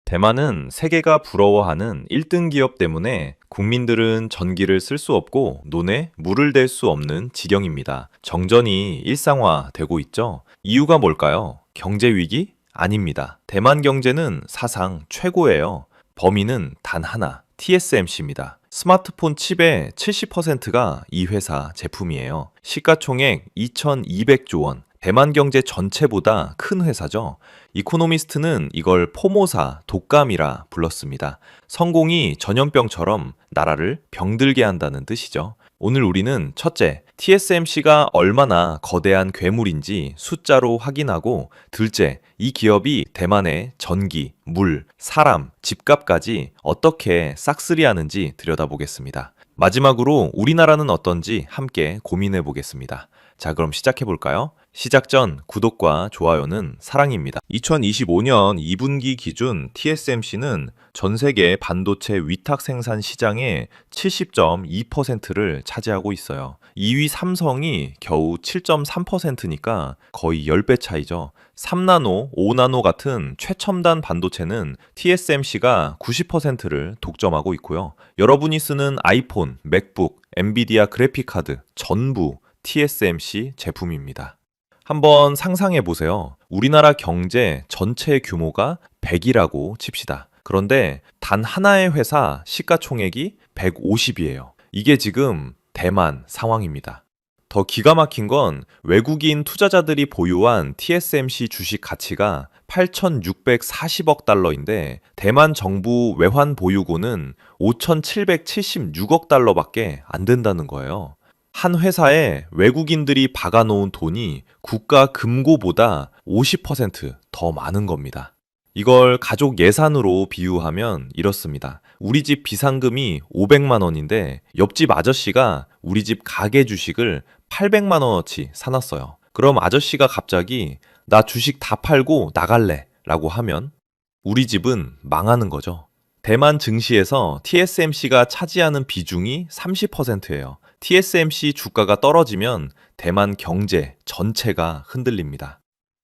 대만은 세계가 부러워하는 1등 기업 때문에 국민들은 전기를 쓸 수 없고 논에 물을 댈 수 없는 지경입니다. 정전이 일상화되고 있죠. 이유가 뭘까요? 경제 위기? 아닙니다. 대만 경제는 사상 최고예요. 범인은 단 하나, TSMC입니다. 스마트폰 칩의 70%가 이 회사 제품이에요. 시가총액 2,200조 원. 대만 경제 전체보다 큰 회사죠. 이코노미스트는 이걸 포모사, 독감이라 불렀습니다. 성공이 전염병처럼 나라를 병들게 한다는 뜻이죠. 오늘 우리는 첫째, TSMC가 얼마나 거대한 괴물인지 숫자로 확인하고, 둘째, 이 기업이 대만의 전기, 물, 사람, 집값까지 어떻게 싹쓸이 하는지 들여다보겠습니다. 마지막으로 우리나라는 어떤지 함께 고민해 보겠습니다. 자, 그럼 시작해 볼까요? 시작 전 구독과 좋아요는 사랑입니다. 2025년 2분기 기준 TSMC는 전 세계 반도체 위탁 생산 시장의 70.2%를 차지하고 있어요. 2위 삼성이 겨우 7.3%니까 거의 10배 차이죠. 3나노, 5나노 같은 최첨단 반도체는 TSMC가 90%를 독점하고 있고요. 여러분이 쓰는 아이폰, 맥북, 엔비디아 그래픽카드 전부 TSMC 제품입니다. 한번 상상해 보세요. 우리나라 경제 전체 규모가 100이라고 칩시다. 그런데 단 하나의 회사 시가총액이 150이에요. 이게 지금 대만 상황입니다. 더 기가 막힌 건 외국인 투자자들이 보유한 TSMC 주식 가치가 8,640억 달러인데 대만 정부 외환 보유고는 5,776억 달러밖에 안 된다는 거예요. 한 회사에 외국인들이 박아놓은 돈이 국가 금고보다 50%더 많은 겁니다. 이걸 가족 예산으로 비유하면 이렇습니다. 우리 집 비상금이 500만 원인데 옆집 아저씨가 우리 집 가게 주식을 800만 원어치 사놨어요. 그럼 아저씨가 갑자기 나 주식 다 팔고 나갈래 라고 하면 우리 집은 망하는 거죠. 대만 증시에서 TSMC가 차지하는 비중이 30%예요. TSMC 주가가 떨어지면 대만 경제 전체가 흔들립니다.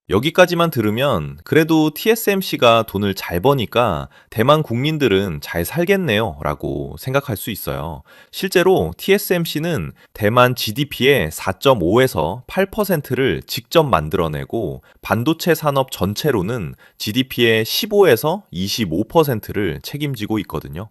여기까지만 들으면 그래도 TSMC가 돈을 잘 버니까 대만 국민들은 잘 살겠네요 라고 생각할 수 있어요. 실제로 TSMC는 대만 GDP의 4.5에서 8%를 직접 만들어내고 반도체 산업 전체로는 GDP의 15에서 25%를 책임지고 있거든요.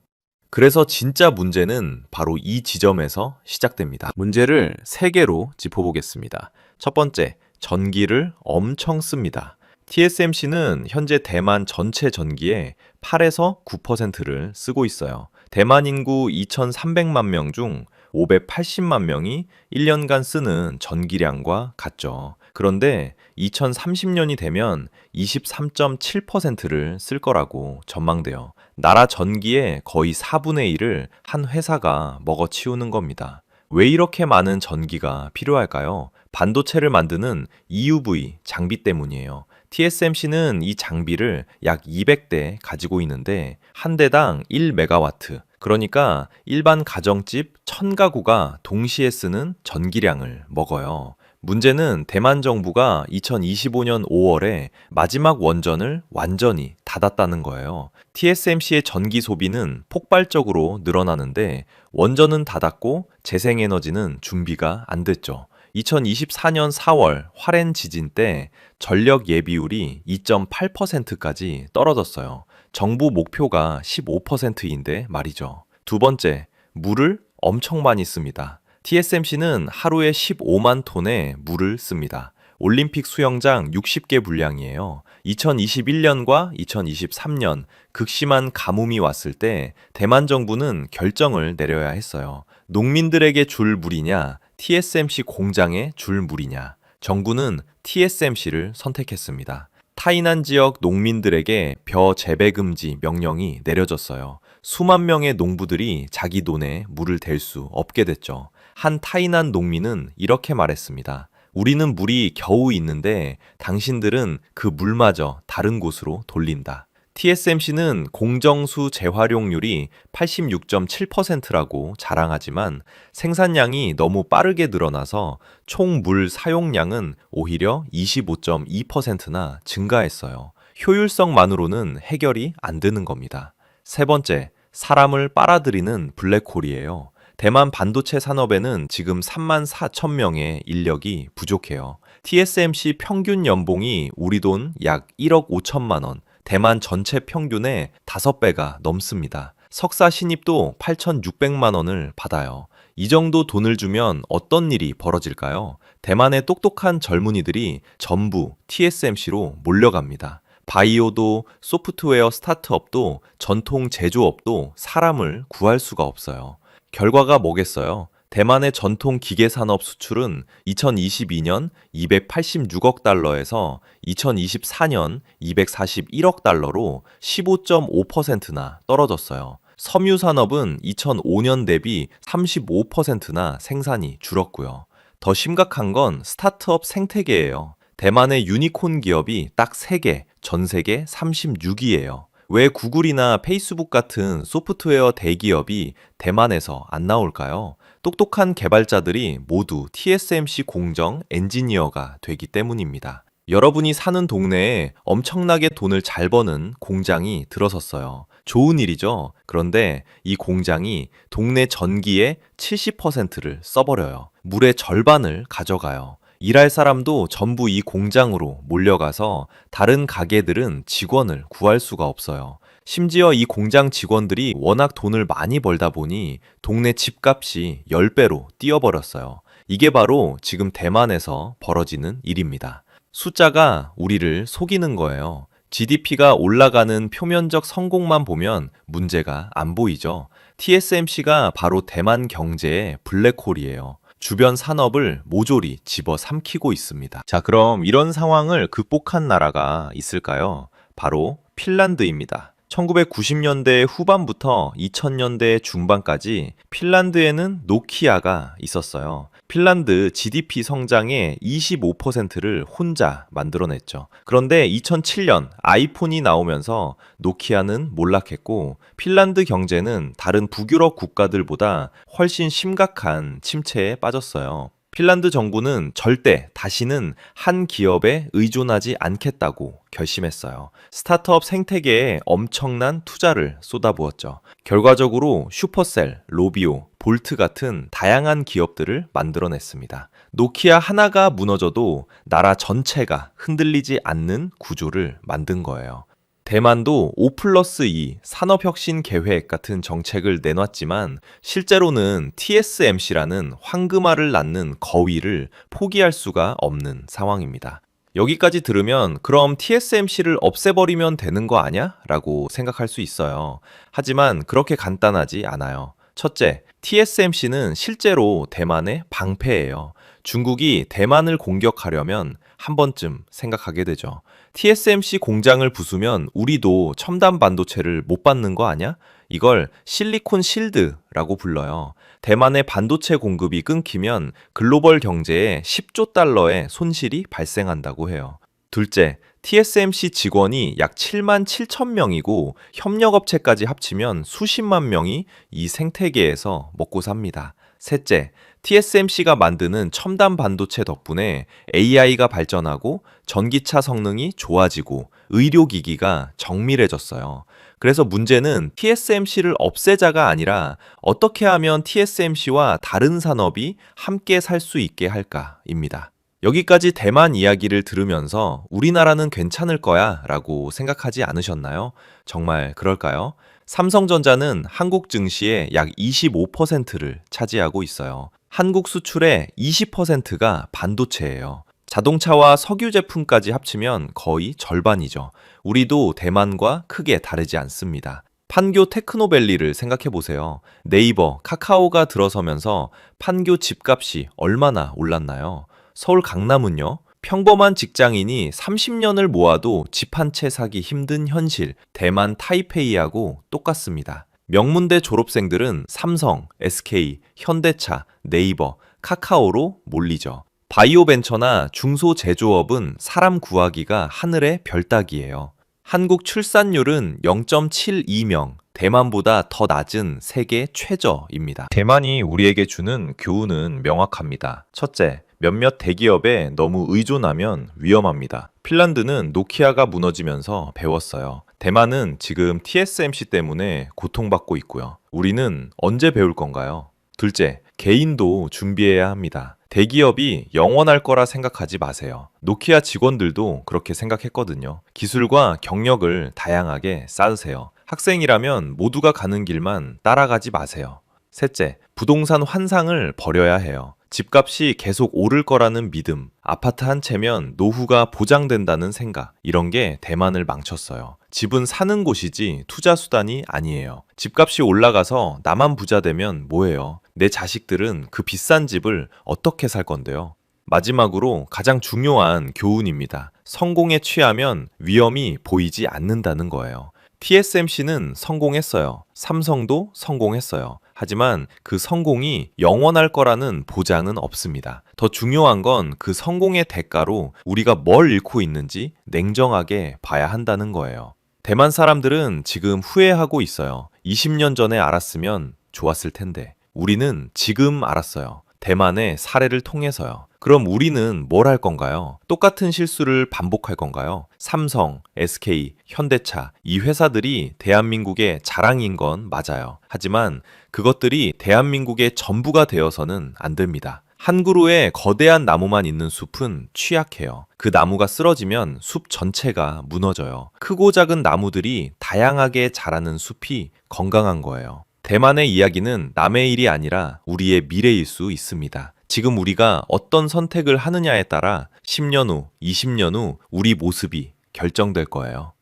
그래서 진짜 문제는 바로 이 지점에서 시작됩니다. 문제를 3개로 짚어보겠습니다. 첫 번째, 전기를 엄청 씁니다. TSMC는 현재 대만 전체 전기의 8에서 9%를 쓰고 있어요. 대만 인구 2,300만 명 중 580만 명이 1년간 쓰는 전기량과 같죠. 그런데 2030년이 되면 23.7%를 쓸 거라고 전망돼요. 나라 전기의 거의 4분의 1을 한 회사가 먹어치우는 겁니다. 왜 이렇게 많은 전기가 필요할까요? 반도체를 만드는 EUV 장비 때문이에요. TSMC는 이 장비를 약 200대 가지고 있는데 한 대당 1메가와트, 그러니까 일반 가정집 1000가구가 동시에 쓰는 전기량을 먹어요. 문제는 대만 정부가 2025년 5월에 마지막 원전을 완전히 닫았다는 거예요. TSMC의 전기 소비는 폭발적으로 늘어나는데 원전은 닫았고 재생에너지는 준비가 안 됐죠. 2024년 4월 화롄 지진 때 전력 예비율이 2.8%까지 떨어졌어요. 정부 목표가 15%인데 말이죠. 두 번째, 물을 엄청 많이 씁니다. TSMC는 하루에 15만 톤의 물을 씁니다. 올림픽 수영장 60개 분량이에요. 2021년과 2023년 극심한 가뭄이 왔을 때 대만 정부는 결정을 내려야 했어요. 농민들에게 줄 물이냐, TSMC 공장에 줄 물이냐. 정부는 TSMC를 선택했습니다. 타이난 지역 농민들에게 벼 재배 금지 명령이 내려졌어요. 수만 명의 농부들이 자기 논에 물을 댈 수 없게 됐죠. 한 타이난 농민은 이렇게 말했습니다. 우리는 물이 겨우 있는데 당신들은 그 물마저 다른 곳으로 돌린다. TSMC는 공정수 재활용률이 86.7%라고 자랑하지만 생산량이 너무 빠르게 늘어나서 총 물 사용량은 오히려 25.2%나 증가했어요. 효율성만으로는 해결이 안 되는 겁니다. 세 번째, 사람을 빨아들이는 블랙홀이에요. 대만 반도체 산업에는 지금 3만 4천 명의 인력이 부족해요. TSMC 평균 연봉이 우리 돈 약 1억 5천만 원, 대만 전체 평균의 5배가 넘습니다. 석사 신입도 8,600만 원을 받아요. 이 정도 돈을 주면 어떤 일이 벌어질까요? 대만의 똑똑한 젊은이들이 전부 TSMC로 몰려갑니다. 바이오도, 소프트웨어 스타트업도, 전통 제조업도 사람을 구할 수가 없어요. 결과가 뭐겠어요? 대만의 전통 기계 산업 수출은 2022년 286억 달러에서 2024년 241억 달러로 15.5%나 떨어졌어요. 섬유 산업은 2005년 대비 35%나 생산이 줄었고요. 더 심각한 건 스타트업 생태계예요. 대만의 유니콘 기업이 딱 3개, 전 세계 36위예요. 왜 구글이나 페이스북 같은 소프트웨어 대기업이 대만에서 안 나올까요? 똑똑한 개발자들이 모두 TSMC 공정 엔지니어가 되기 때문입니다. 여러분이 사는 동네에 엄청나게 돈을 잘 버는 공장이 들어섰어요. 좋은 일이죠. 그런데 이 공장이 동네 전기의 70%를 써버려요. 물의 절반을 가져가요. 일할 사람도 전부 이 공장으로 몰려가서 다른 가게들은 직원을 구할 수가 없어요. 심지어 이 공장 직원들이 워낙 돈을 많이 벌다 보니 동네 집값이 10배로 뛰어버렸어요. 이게 바로 지금 대만에서 벌어지는 일입니다. 숫자가 우리를 속이는 거예요. GDP가 올라가는 표면적 성공만 보면 문제가 안 보이죠. TSMC가 바로 대만 경제의 블랙홀이에요. 주변 산업을 모조리 집어삼키고 있습니다. 자, 그럼 이런 상황을 극복한 나라가 있을까요? 바로 핀란드입니다. 1990년대 후반부터 2000년대 중반까지 핀란드에는 노키아가 있었어요. 핀란드 GDP 성장의 25%를 혼자 만들어냈죠. 그런데 2007년 아이폰이 나오면서 노키아는 몰락했고 핀란드 경제는 다른 북유럽 국가들보다 훨씬 심각한 침체에 빠졌어요. 핀란드 정부는 절대 다시는 한 기업에 의존하지 않겠다고 결심했어요. 스타트업 생태계에 엄청난 투자를 쏟아부었죠. 결과적으로 슈퍼셀, 로비오, 볼트 같은 다양한 기업들을 만들어냈습니다. 노키아 하나가 무너져도 나라 전체가 흔들리지 않는 구조를 만든 거예요. 대만도 5+2 산업혁신 계획 같은 정책을 내놨지만 실제로는 TSMC라는 황금알을 낳는 거위를 포기할 수가 없는 상황입니다. 여기까지 들으면 그럼 TSMC를 없애버리면 되는 거 아냐? 라고 생각할 수 있어요. 하지만 그렇게 간단하지 않아요. 첫째, TSMC는 실제로 대만의 방패예요. 중국이 대만을 공격하려면 한 번쯤 생각하게 되죠. TSMC 공장을 부수면 우리도 첨단 반도체를 못 받는 거 아냐? 이걸 실리콘 실드라고 불러요. 대만의 반도체 공급이 끊기면 글로벌 경제에 10조 달러의 손실이 발생한다고 해요. 둘째, TSMC 직원이 약 7만 7천 명이고 협력업체까지 합치면 수십만 명이 이 생태계에서 먹고 삽니다. 셋째, TSMC가 만드는 첨단 반도체 덕분에 AI가 발전하고 전기차 성능이 좋아지고 의료기기가 정밀해졌어요. 그래서 문제는 TSMC를 없애자가 아니라 어떻게 하면 TSMC와 다른 산업이 함께 살 수 있게 할까입니다. 여기까지 대만 이야기를 들으면서 우리나라는 괜찮을 거야 라고 생각하지 않으셨나요? 정말 그럴까요? 삼성전자는 한국 증시의 약 25%를 차지하고 있어요. 한국 수출의 20%가 반도체예요. 자동차와 석유 제품까지 합치면 거의 절반이죠. 우리도 대만과 크게 다르지 않습니다. 판교 테크노밸리를 생각해 보세요. 네이버, 카카오가 들어서면서 판교 집값이 얼마나 올랐나요? 서울 강남은요? 평범한 직장인이 30년을 모아도 집 한 채 사기 힘든 현실, 대만 타이페이하고 똑같습니다. 명문대 졸업생들은 삼성, SK, 현대차, 네이버, 카카오로 몰리죠. 바이오 벤처나 중소제조업은 사람 구하기가 하늘의 별 따기예요. 한국 출산율은 0.72명, 대만보다 더 낮은 세계 최저입니다. 대만이 우리에게 주는 교훈은 명확합니다. 첫째, 몇몇 대기업에 너무 의존하면 위험합니다. 핀란드는 노키아가 무너지면서 배웠어요. 대만은 지금 TSMC 때문에 고통받고 있고요. 우리는 언제 배울 건가요? 둘째, 개인도 준비해야 합니다. 대기업이 영원할 거라 생각하지 마세요. 노키아 직원들도 그렇게 생각했거든요. 기술과 경력을 다양하게 쌓으세요. 학생이라면 모두가 가는 길만 따라가지 마세요. 셋째, 부동산 환상을 버려야 해요. 집값이 계속 오를 거라는 믿음, 아파트 한 채면 노후가 보장된다는 생각, 이런 게 대만을 망쳤어요. 집은 사는 곳이지 투자 수단이 아니에요. 집값이 올라가서 나만 부자 되면 뭐예요? 내 자식들은 그 비싼 집을 어떻게 살 건데요? 마지막으로 가장 중요한 교훈입니다. 성공에 취하면 위험이 보이지 않는다는 거예요. TSMC는 성공했어요. 삼성도 성공했어요. 하지만 그 성공이 영원할 거라는 보장은 없습니다. 더 중요한 건 그 성공의 대가로 우리가 뭘 잃고 있는지 냉정하게 봐야 한다는 거예요. 대만 사람들은 지금 후회하고 있어요. 20년 전에 알았으면 좋았을 텐데. 우리는 지금 알았어요. 대만의 사례를 통해서요. 그럼 우리는 뭘 할 건가요? 똑같은 실수를 반복할 건가요? 삼성, SK, 현대차, 이 회사들이 대한민국의 자랑인 건 맞아요. 하지만 그것들이 대한민국의 전부가 되어서는 안 됩니다. 한 그루의 거대한 나무만 있는 숲은 취약해요. 그 나무가 쓰러지면 숲 전체가 무너져요. 크고 작은 나무들이 다양하게 자라는 숲이 건강한 거예요. 대만의 이야기는 남의 일이 아니라 우리의 미래일 수 있습니다. 지금 우리가 어떤 선택을 하느냐에 따라 10년 후, 20년 후 우리 모습이 결정될 거예요.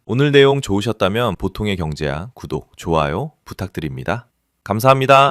오늘 내용 좋으셨다면 보통의 경제학 구독, 좋아요 부탁드립니다. 감사합니다.